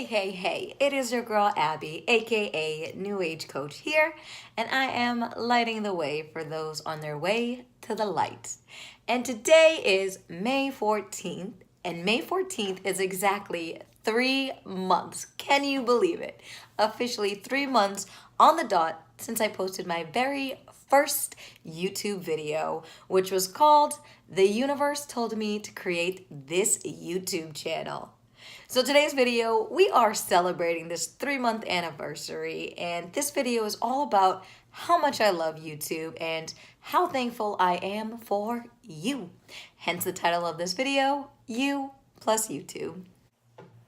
Hey, it is your girl Abby, aka New Age Coach here, and I am lighting the way for those on their way to the light. And today is May 14th, and May 14th is exactly 3 months. Can you believe it? Officially 3 months on the dot since I posted my very first YouTube video, which was called The Universe Told Me to Create This YouTube Channel. So today's video, we are celebrating this 3-month anniversary, and this video is all about how much I love YouTube and how thankful I am for you. Hence the title of this video, You plus YouTube.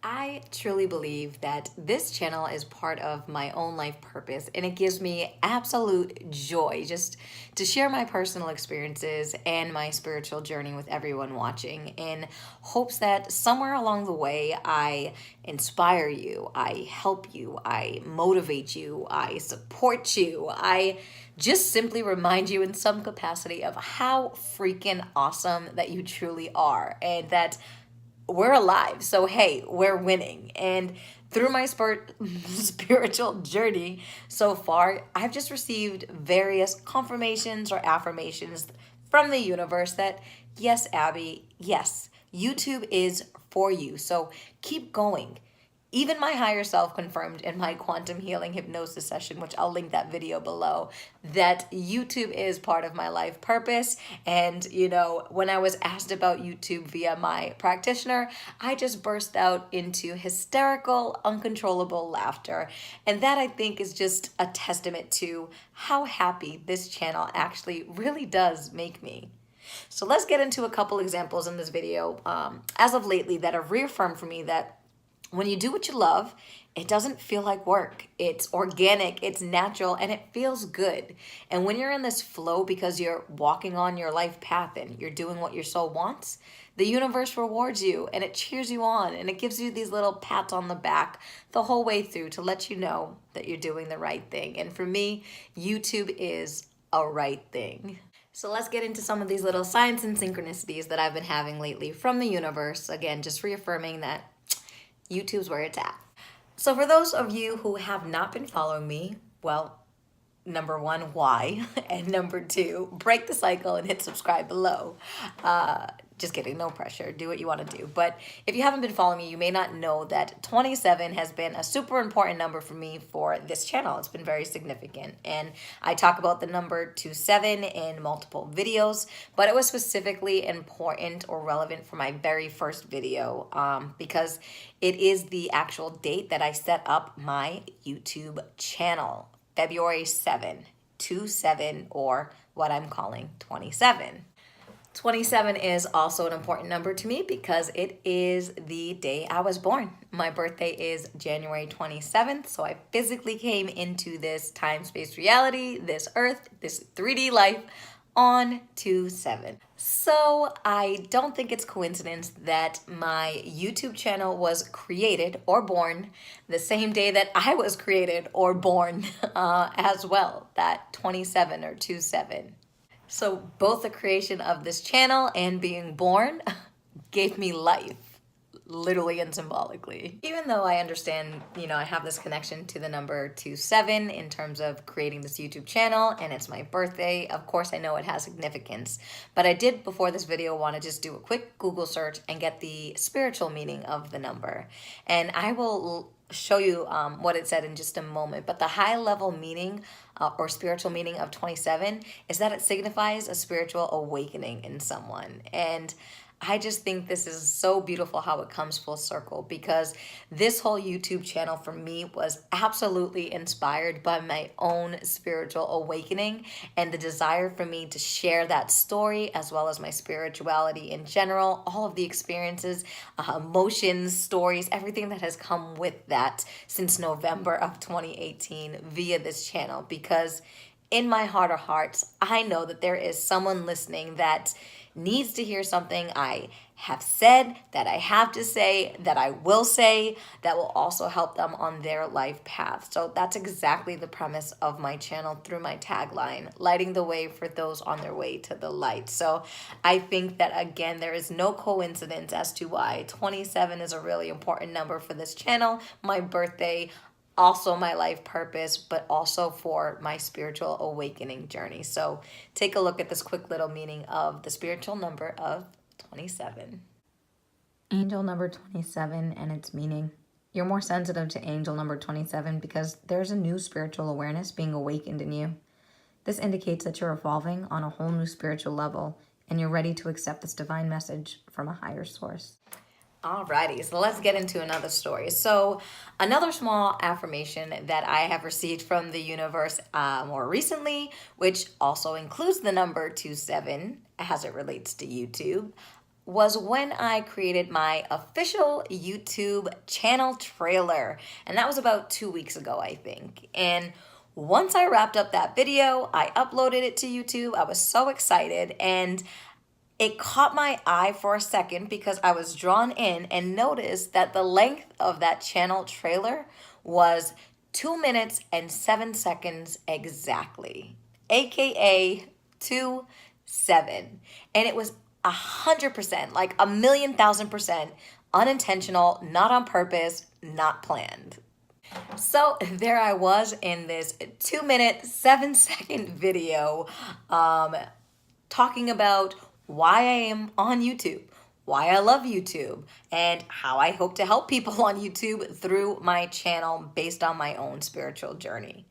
I truly believe that this channel is part of my own life purpose, and it gives me absolute joy just to share my personal experiences and my spiritual journey with everyone watching, in hopes that somewhere along the way I inspire you, I help you, I motivate you, I support you, I just simply remind you in some capacity of how freaking awesome that you truly are, and that we're alive. So hey, we're winning. And through my spiritual journey so far, I've just received various confirmations or affirmations from the universe that yes, Abby, yes, YouTube is for you. So keep going. Even my higher self confirmed in my quantum healing hypnosis session, which I'll link that video below, that YouTube is part of my life purpose. And, when I was asked about YouTube via my practitioner, I just burst out into hysterical, uncontrollable laughter. And that, I think, is just a testament to how happy this channel actually really does make me. So let's get into a couple examples in this video as of lately that have reaffirmed for me that when you do what you love, it doesn't feel like work. It's organic, it's natural, and it feels good. And when you're in this flow because you're walking on your life path and you're doing what your soul wants, the universe rewards you and it cheers you on and it gives you these little pats on the back the whole way through to let you know that you're doing the right thing. And for me, YouTube is a right thing. So let's get into some of these little signs and synchronicities that I've been having lately from the universe. Again, just reaffirming that YouTube's where it's at. So for those of you who have not been following me, well, number one, why? And number two, break the cycle and hit subscribe below. Just kidding, no pressure. Do what you want to do. But if you haven't been following me, you may not know that 27 has been a super important number for me for this channel. It's been very significant. And I talk about the number 27 in multiple videos, but it was specifically important or relevant for my very first video because it is the actual date that I set up my YouTube channel. February 7, 27, or what I'm calling 27. 27 is also an important number to me because it is the day I was born. My birthday is January 27th, so I physically came into this time-space reality, this earth, this 3D life on 2/7. So I don't think it's coincidence that my YouTube channel was created or born the same day that I was created or born as well, that 27 or 2/7. So both the creation of this channel and being born gave me life, literally and symbolically. Even though I understand, I have this connection to the number 27 in terms of creating this YouTube channel and it's my birthday, of course I know it has significance. But I did, before this video, want to just do a quick Google search and get the spiritual meaning of the number. And I will show you what it said in just a moment. But the high level meaning or spiritual meaning of 27 is that it signifies a spiritual awakening in someone. And I just think this is so beautiful how it comes full circle, because this whole YouTube channel for me was absolutely inspired by my own spiritual awakening and the desire for me to share that story, as well as my spirituality in general, all of the experiences, emotions, stories, everything that has come with that since November of 2018 via this channel. Because in my heart of hearts, I know that there is someone listening that needs to hear something I have said, that I have to say, that I will say, that will also help them on their life path. So that's exactly the premise of my channel through my tagline, lighting the way for those on their way to the light. So I think that, again, there is no coincidence as to why 27 is a really important number for this channel, my birthday, also my life purpose, but also for my spiritual awakening journey. So take a look at this quick little meaning of the spiritual number of 27. Angel number 27 and its meaning. You're more sensitive to angel number 27 because there's a new spiritual awareness being awakened in you. This indicates that you're evolving on a whole new spiritual level and you're ready to accept this divine message from a higher source. Alrighty, so let's get into another story. So another small affirmation that I have received from the universe more recently, which also includes the number 27 as it relates to YouTube, was when I created my official YouTube channel trailer. And that was about 2 weeks ago, I think. And once I wrapped up that video, I uploaded it to YouTube. I was so excited, and it caught my eye for a second because I was drawn in and noticed that the length of that channel trailer was 2 minutes and 7 seconds exactly, aka 2-7. And it was 100%, like 1,000,000% unintentional, not on purpose, not planned. So there I was in this 2 minute, 7 second video talking about why I am on YouTube, why I love YouTube, and how I hope to help people on YouTube through my channel based on my own spiritual journey.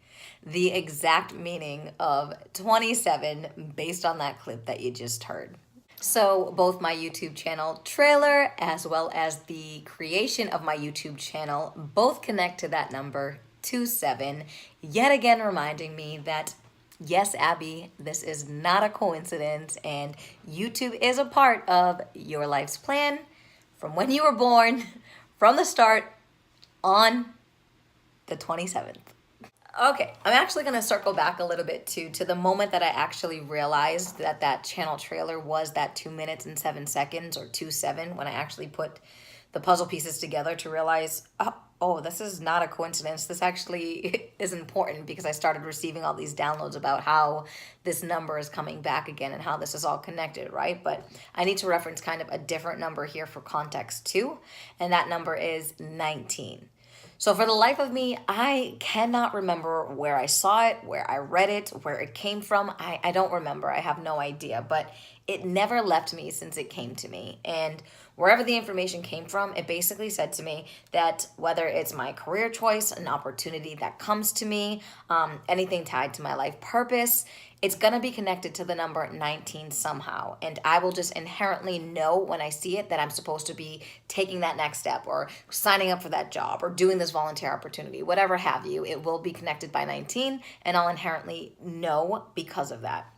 The exact meaning of 27 based on that clip that you just heard. So both my YouTube channel trailer as well as the creation of my YouTube channel both connect to that number 27, yet again reminding me that yes, Abby, this is not a coincidence, and YouTube is a part of your life's plan from when you were born, from the start, on the 27th. Okay, I'm actually going to circle back a little bit to the moment that I actually realized that that channel trailer was that 2 minutes and 7 seconds, or 2-7, when I actually put the puzzle pieces together to realize, oh, this is not a coincidence. This actually is important because I started receiving all these downloads about how this number is coming back again and how this is all connected, right? But I need to reference kind of a different number here for context too, and that number is 19. So for the life of me, I cannot remember where I saw it, where I read it, where it came from. I don't remember. I have no idea, but it never left me since it came to me. And wherever the information came from, it basically said to me that whether it's my career choice, an opportunity that comes to me, anything tied to my life purpose, it's going to be connected to the number 19 somehow. And I will just inherently know when I see it that I'm supposed to be taking that next step or signing up for that job or doing this volunteer opportunity, whatever have you. It will be connected by 19, and I'll inherently know because of that.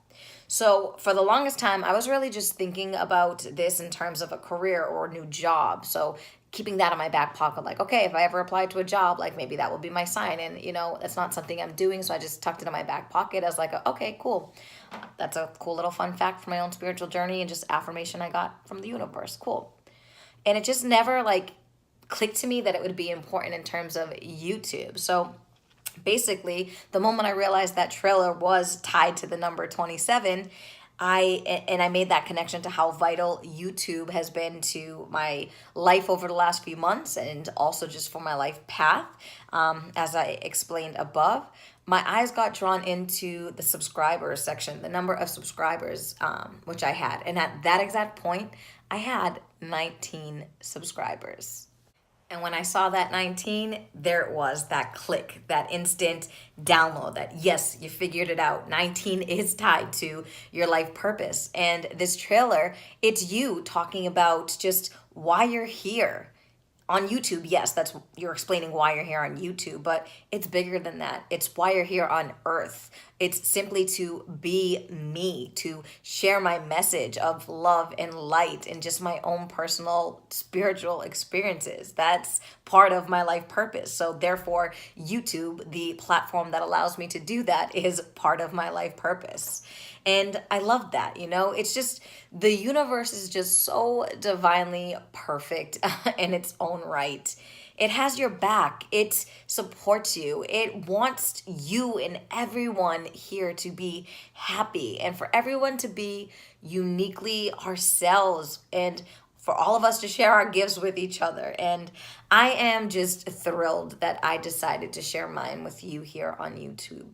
So for the longest time, I was really just thinking about this in terms of a career or a new job. So keeping that in my back pocket, like, okay, if I ever apply to a job, like maybe that will be my sign. And, you know, that's not something I'm doing. So I just tucked it in my back pocket as like, okay, cool. That's a cool little fun fact for my own spiritual journey and just affirmation I got from the universe. Cool. And it just never like clicked to me that it would be important in terms of YouTube. So basically, the moment I realized that trailer was tied to the number 27, I made that connection to how vital YouTube has been to my life over the last few months and also just for my life path. As I explained above, my eyes got drawn into the subscribers section, the number of subscribers, which I had. And at that exact point, I had 19 subscribers. And when I saw that 19, there it was, that click, that instant download that, yes, you figured it out. 19 is tied to your life purpose. And this trailer, it's you talking about just why you're here. On YouTube, yes, you're explaining why you're here on YouTube, but it's bigger than that. It's why you're here on Earth. It's simply to be me, to share my message of love and light and just my own personal spiritual experiences. That's part of my life purpose. So therefore, YouTube, the platform that allows me to do that, is part of my life purpose. And I love that, you know? It's just, the universe is just so divinely perfect in its own right. It has your back. It supports you. It wants you and everyone here to be happy and for everyone to be uniquely ourselves and for all of us to share our gifts with each other. And I am just thrilled that I decided to share mine with you here on YouTube.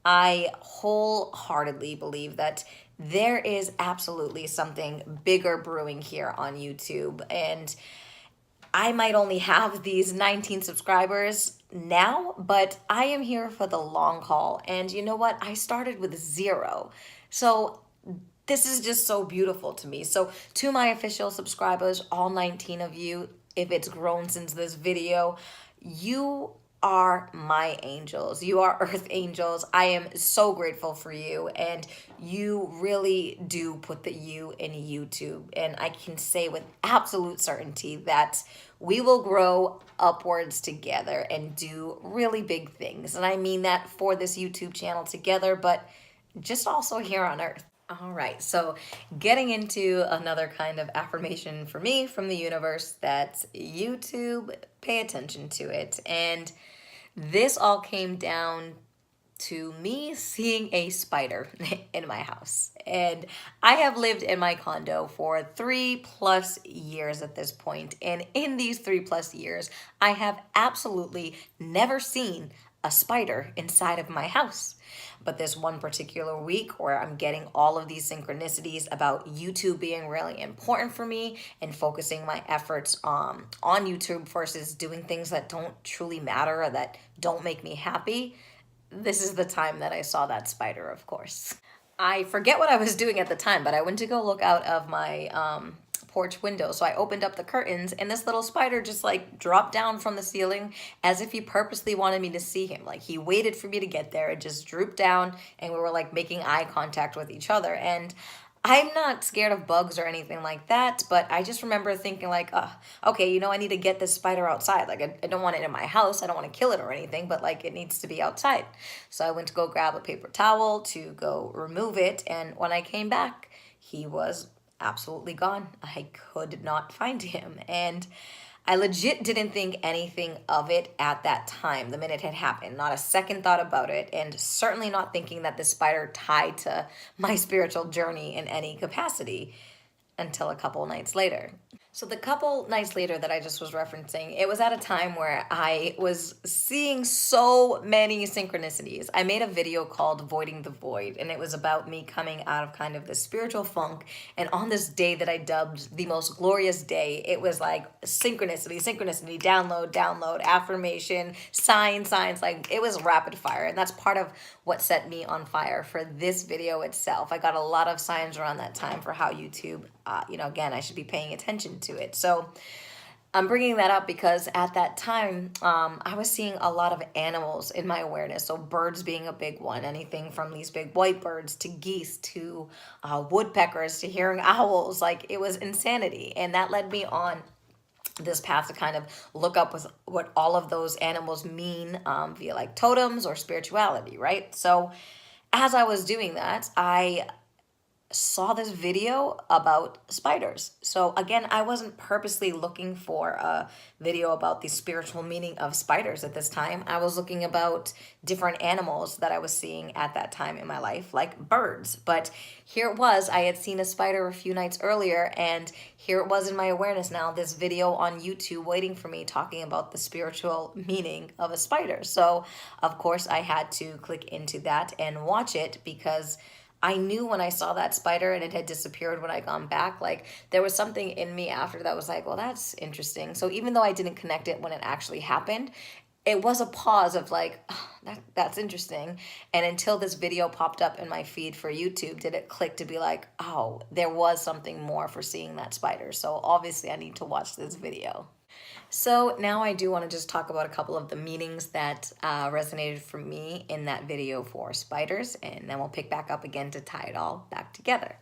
I wholeheartedly believe that there is absolutely something bigger brewing here on YouTube. And I might only have these 19 subscribers now, but I am here for the long haul. And you know what? I started with 0. So this is just so beautiful to me. So to my official subscribers, all 19 of you, if it's grown since this video, you are my angels. You are earth angels. I am so grateful for you, and you really do put the you in YouTube. And I can say with absolute certainty that we will grow upwards together and do really big things. And I mean that for this YouTube channel together, but just also here on earth. All right, so getting into another kind of affirmation for me from the universe, that YouTube, pay attention to it. And this all came down to me seeing a spider in my house. And I have lived in my condo for 3+ years at this point. And in these 3+ years, I have absolutely never seen a spider inside of my house. But this one particular week where I'm getting all of these synchronicities about YouTube being really important for me and focusing my efforts on YouTube versus doing things that don't truly matter or that don't make me happy, this is the time that I saw that spider, of course. I forget what I was doing at the time, but I went to go look out of my porch window. So I opened up the curtains and this little spider just like dropped down from the ceiling as if he purposely wanted me to see him. Like he waited for me to get there. It just drooped down and we were like making eye contact with each other. And I'm not scared of bugs or anything like that, but I just remember thinking like, okay, you know, I need to get this spider outside. Like I don't want it in my house. I don't want to kill it or anything, but like it needs to be outside. So I went to go grab a paper towel to go remove it. And when I came back, he was absolutely gone. I could not find him. And I legit didn't think anything of it at that time, the minute it had happened. Not a second thought about it, and certainly not thinking that the spider tied to my spiritual journey in any capacity until a couple nights later. So the couple nights later that I just was referencing, it was at a time where I was seeing so many synchronicities. I made a video called Voiding the Void, and it was about me coming out of kind of the spiritual funk. And on this day that I dubbed the most glorious day, it was like synchronicity, synchronicity, download, download, affirmation, signs, like it was rapid fire. And that's part of what set me on fire for this video itself. I got a lot of signs around that time for how YouTube, again, I should be paying attention to it. So I'm bringing that up because at that time, I was seeing a lot of animals in my awareness. So birds being a big one, anything from these big white birds to geese to woodpeckers to hearing owls. Like it was insanity. And that led me on this path to kind of look up with what all of those animals mean via like totems or spirituality, right? So as I was doing that, I saw this video about spiders. So again, I wasn't purposely looking for a video about the spiritual meaning of spiders at this time. I was looking about different animals that I was seeing at that time in my life, like birds. But here it was, I had seen a spider a few nights earlier, and here it was in my awareness now, this video on YouTube waiting for me talking about the spiritual meaning of a spider. So of course I had to click into that and watch it because I knew when I saw that spider and it had disappeared when I gone back, like there was something in me after that was like, well, that's interesting. So even though I didn't connect it when it actually happened, it was a pause of like, oh, that's interesting. And until this video popped up in my feed for YouTube, did it click to be like, oh, there was something more for seeing that spider. So obviously I need to watch this video. So now I do want to just talk about a couple of the meanings that resonated for me in that video for spiders, and then we'll pick back up again to tie it all back together.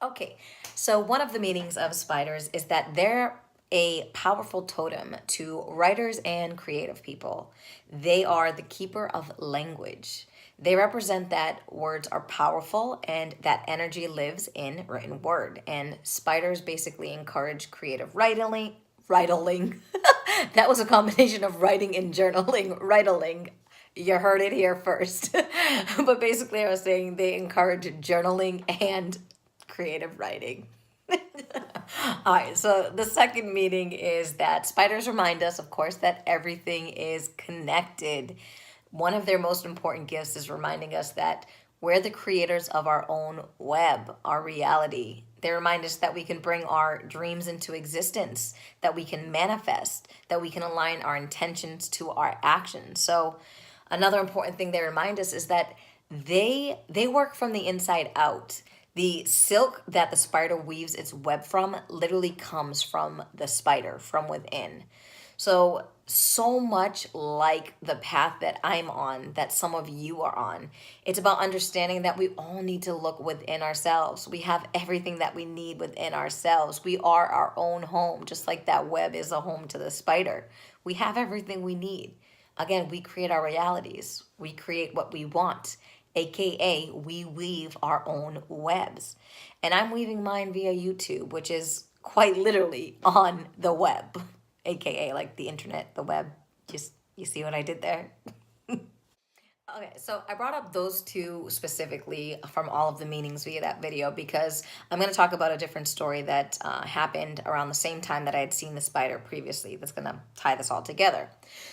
Okay, so one of the meanings of spiders is that they're a powerful totem to writers and creative people. They are the keeper of language. They represent that words are powerful and that energy lives in written word. And spiders basically encourage creative writing. That was a combination of writing and journaling. Writing. You heard it here first. But basically, I was saying they encourage journaling and creative writing. All right, so the second meaning is that spiders remind us, of course, that everything is connected. One of their most important gifts is reminding us that we're the creators of our own web, our reality. They remind us that we can bring our dreams into existence, that we can manifest, that we can align our intentions to our actions. So, another important thing they remind us is that they work from the inside out. The silk that the spider weaves its web from literally comes from the spider, from within. So much like the path that I'm on, that some of you are on. It's about understanding that we all need to look within ourselves. We have everything that we need within ourselves. We are our own home, just like that web is a home to the spider. We have everything we need. Again, we create our realities. We create what we want, aka we weave our own webs. And I'm weaving mine via YouTube, which is quite literally on the web, aka like the internet, the web. Just you see what I did there? Okay, so I brought up those two specifically from all of the meanings via that video because I'm going to talk about a different story that happened around the same time that I had seen the spider previously that's going to tie this all together.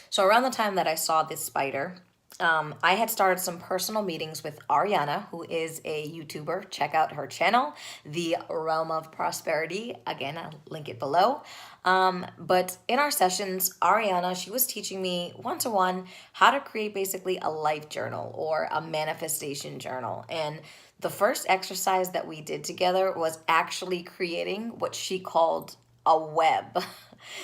So around the time that I saw this spider, I had started some personal meetings with Ariana, who is a YouTuber. Check out her channel, The Realm of Prosperity. Again, I'll link it below. But in our sessions, Ariana, she was teaching me one-to-one how to create basically a life journal or a manifestation journal. And the first exercise that we did together was actually creating what she called a web.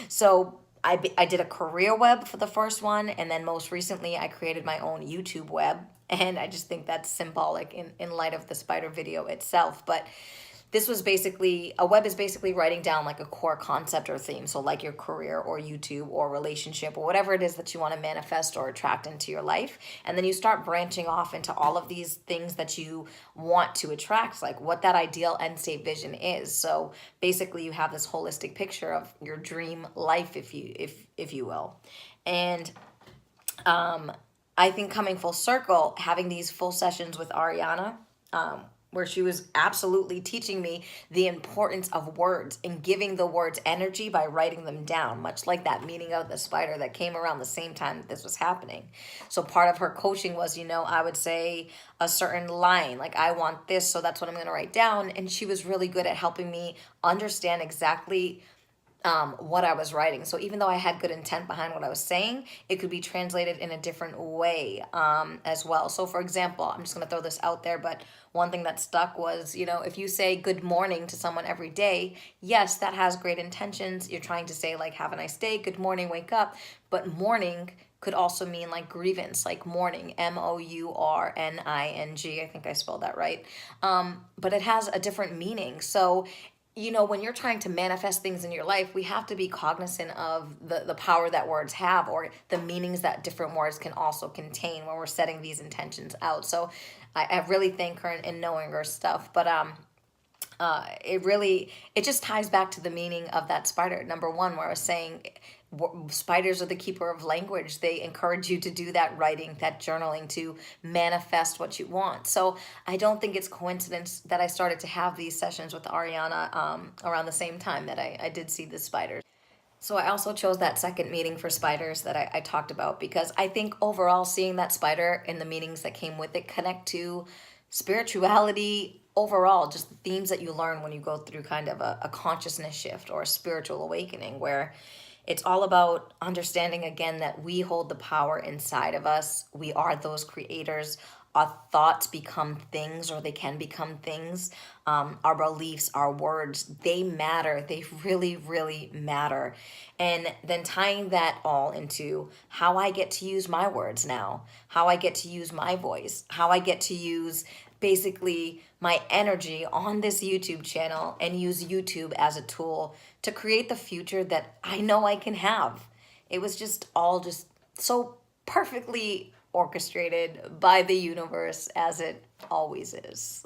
So I did a career web for the first one, and then most recently I created my own YouTube web. And I just think that's symbolic in light of the spider video itself. But this was basically, a web is basically writing down like a core concept or theme. So like your career or YouTube or relationship or whatever it is that you want to manifest or attract into your life. And then you start branching off into all of these things that you want to attract, like what that ideal end state vision is. So basically you have this holistic picture of your dream life, if you will. And I think coming full circle, having these full sessions with Ariana, where she was absolutely teaching me the importance of words and giving the words energy by writing them down, much like that meeting of the spider that came around the same time that this was happening. So part of her coaching was, I would say a certain line, like I want this, so that's what I'm going to write down. And she was really good at helping me understand exactly what I was writing. So even though I had good intent behind what I was saying, it could be translated in a different way as well. So for example, I'm just going to throw this out there, but one thing that stuck was, if you say good morning to someone every day, yes, that has great intentions. You're trying to say like, have a nice day, good morning, wake up. But morning could also mean like grievance, like mourning, mourning. I think I spelled that right. But it has a different meaning. So when you're trying to manifest things in your life, we have to be cognizant of the power that words have or the meanings that different words can also contain when we're setting these intentions out. So I really thank her in knowing her stuff. But it just ties back to the meaning of that spider. Number one, where I was saying spiders are the keeper of language. They encourage you to do that writing, that journaling, to manifest what you want. So I don't think it's coincidence that I started to have these sessions with Ariana around the same time that I did see the spiders. So I also chose that second meeting for spiders that I talked about because I think overall seeing that spider and the meanings that came with it connect to spirituality overall, just the themes that you learn when you go through kind of a consciousness shift or a spiritual awakening, where it's all about understanding again that we hold the power inside of us. We are those creators. Our thoughts become things, or they can become things. Our beliefs, our words, they matter. They really, really matter. And then tying that all into how I get to use my words now, how I get to use my voice, how I get to use basically my energy on this YouTube channel and use YouTube as a tool to create the future that I know I can have. It was just all just so perfectly orchestrated by the universe as it always is.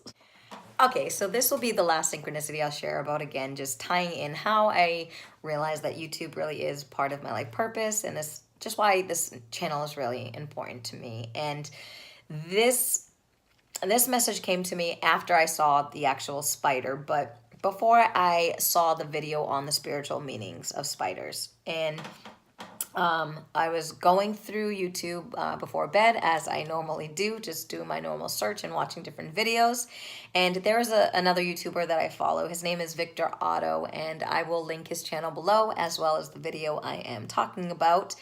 Okay, so this will be the last synchronicity I'll share about, again, just tying in how I realized that YouTube really is part of my life purpose, and it's just why this channel is really important to me. And this message came to me after I saw the actual spider, but before I saw the video on the spiritual meanings of spiders. And I was going through YouTube before bed, as I normally do, just doing my normal search and watching different videos. And there's another YouTuber that I follow. His name is Victor Otto, and I will link his channel below, as well as the video I am talking about.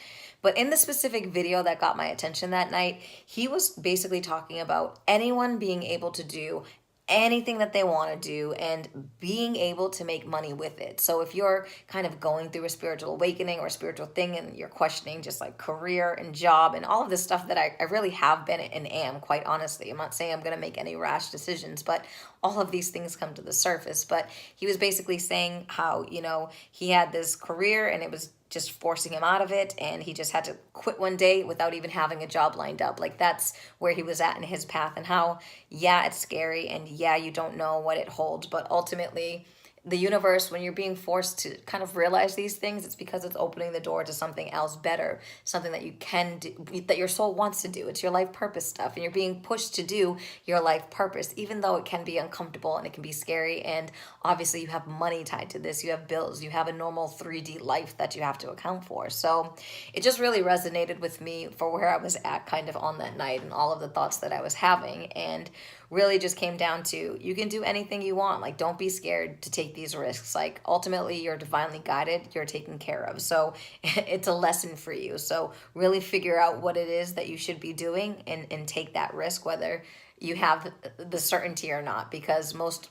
But in the specific video that got my attention that night, he was basically talking about anyone being able to do anything that they want to do and being able to make money with it. So if you're kind of going through a spiritual awakening or a spiritual thing and you're questioning just like career and job and all of this stuff that I really have been and am, quite honestly. I'm not saying I'm going to make any rash decisions, but all of these things come to the surface. But he was basically saying how, you know, he had this career and it was just forcing him out of it, and he just had to quit one day without even having a job lined up. Like, that's where he was at in his path, and how, yeah, it's scary, and yeah, you don't know what it holds, but ultimately the universe, when you're being forced to kind of realize these things, it's because it's opening the door to something else better, something that you can do, that your soul wants to do. It's your life purpose stuff, and you're being pushed to do your life purpose, even though it can be uncomfortable and it can be scary. And obviously you have money tied to this, you have bills, you have a normal 3D life that you have to account for. So it just really resonated with me for where I was at kind of on that night and all of the thoughts that I was having. And really just came down to, you can do anything you want. Like, don't be scared to take these risks. Like, ultimately you're divinely guided, you're taken care of. So it's a lesson for you. So really figure out what it is that you should be doing and take that risk, whether you have the certainty or not, because most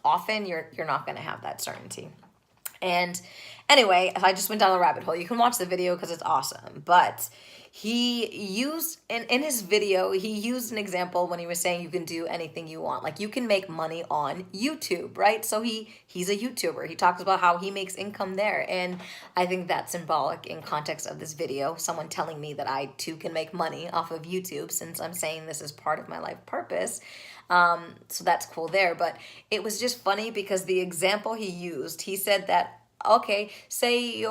often you're not going to have that certainty. And anyway, I just went down the rabbit hole. You can watch the video because it's awesome. But he used, in his video, he used an example when he was saying you can do anything you want. Like, you can make money on YouTube, right? So he's a YouTuber. He talks about how he makes income there. And I think that's symbolic in context of this video. Someone telling me that I too can make money off of YouTube, since I'm saying this is part of my life purpose. So that's cool there. But it was just funny because the example he used, he said that, okay, say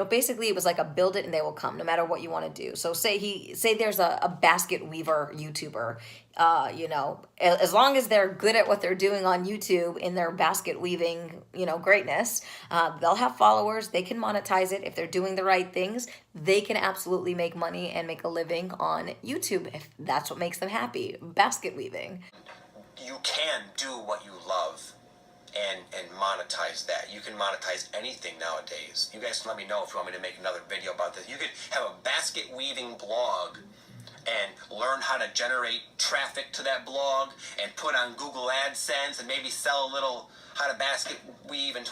basically it was like a build it and they will come, no matter what you want to do. So say there's a basket weaver YouTuber, as long as they're good at what they're doing on YouTube in their basket weaving, greatness, they'll have followers, they can monetize it. If they're doing the right things, they can absolutely make money and make a living on YouTube if that's what makes them happy, basket weaving. You can do what you love and monetize that. You can monetize anything nowadays. You guys can let me know if you want me to make another video about this. You could have a basket weaving blog and learn how to generate traffic to that blog and put on Google AdSense and maybe sell a little how to basket weave and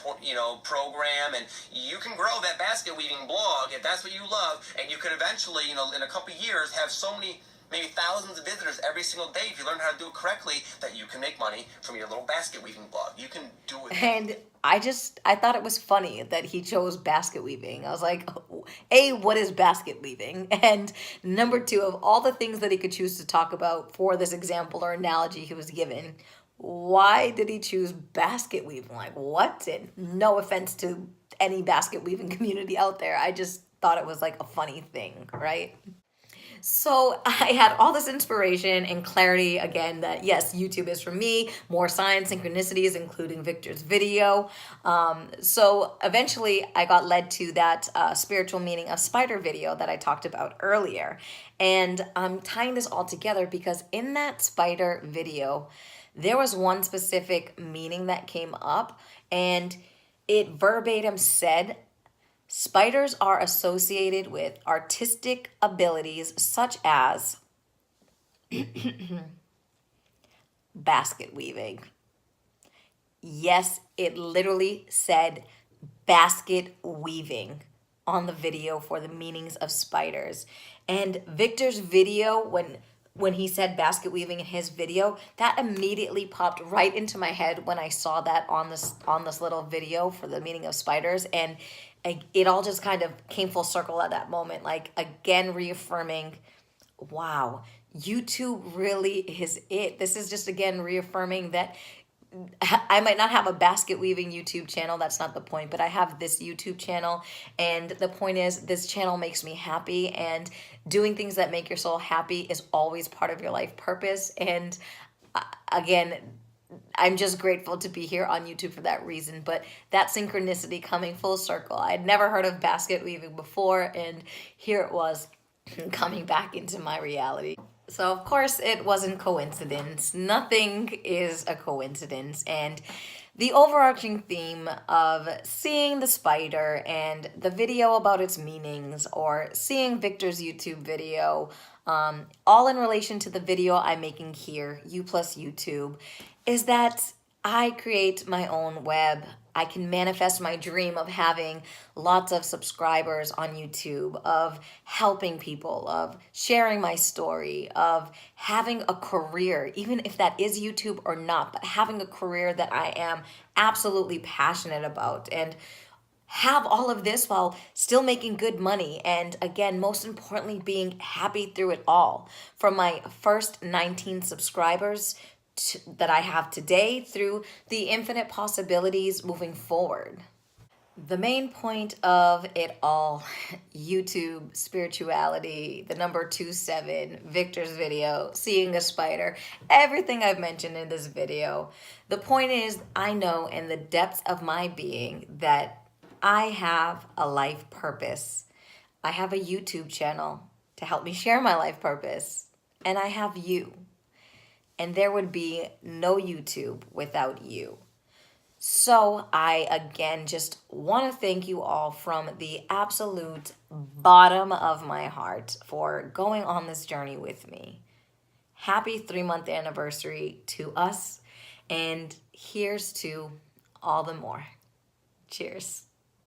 program, and you can grow that basket weaving blog if that's what you love, and you could eventually, in a couple of years, have so many, maybe thousands of visitors every single day if you learn how to do it correctly, that you can make money from your little basket weaving blog. You can do it. And I thought it was funny that he chose basket weaving. I was like, A, what is basket weaving? And number two, of all the things that he could choose to talk about for this example or analogy he was given, why did he choose basket weaving? Like, what? And no offense to any basket weaving community out there. I just thought it was like a funny thing, right? So I had all this inspiration and clarity again that yes, YouTube is for me, more signs, synchronicities, including Victor's video. So eventually I got led to that spiritual meaning of spider video that I talked about earlier. And I'm tying this all together because in that spider video, there was one specific meaning that came up, and it verbatim said, spiders are associated with artistic abilities such as basket weaving. Yes, it literally said basket weaving on the video for the meanings of spiders. And Victor's video, when he said basket weaving in his video, that immediately popped right into my head when I saw that on this little video for the meaning of spiders. And it all just kind of came full circle at that moment, like again reaffirming wow, YouTube really is it. This is just again reaffirming that I might not have a basket weaving YouTube channel. That's not the point, but I have this YouTube channel. And the point is, this channel makes me happy. And doing things that make your soul happy is always part of your life purpose. And again, I'm just grateful to be here on YouTube for that reason. But that synchronicity coming full circle. I'd never heard of basket weaving before. And here it was coming back into my reality. So, of course, it wasn't coincidence. Nothing is a coincidence. And the overarching theme of seeing the spider and the video about its meanings, or seeing Victor's YouTube video, all in relation to the video I'm making here, U plus YouTube, is that I create my own web. I can manifest my dream of having lots of subscribers on YouTube, of helping people, of sharing my story, of having a career, even if that is YouTube or not, but having a career that I am absolutely passionate about, and have all of this while still making good money. And again, most importantly, being happy through it all. From my first 19 subscribers that I have today through the infinite possibilities moving forward. The main point of it all, YouTube, spirituality, the number 27, Victor's video, seeing a spider, everything I've mentioned in this video. The point is, I know in the depths of my being that I have a life purpose. I have a YouTube channel to help me share my life purpose. And I have you. And there would be no YouTube without you. So I, again, just want to thank you all from the absolute bottom of my heart for going on this journey with me. Happy 3-month anniversary to us. And here's to all the more. Cheers.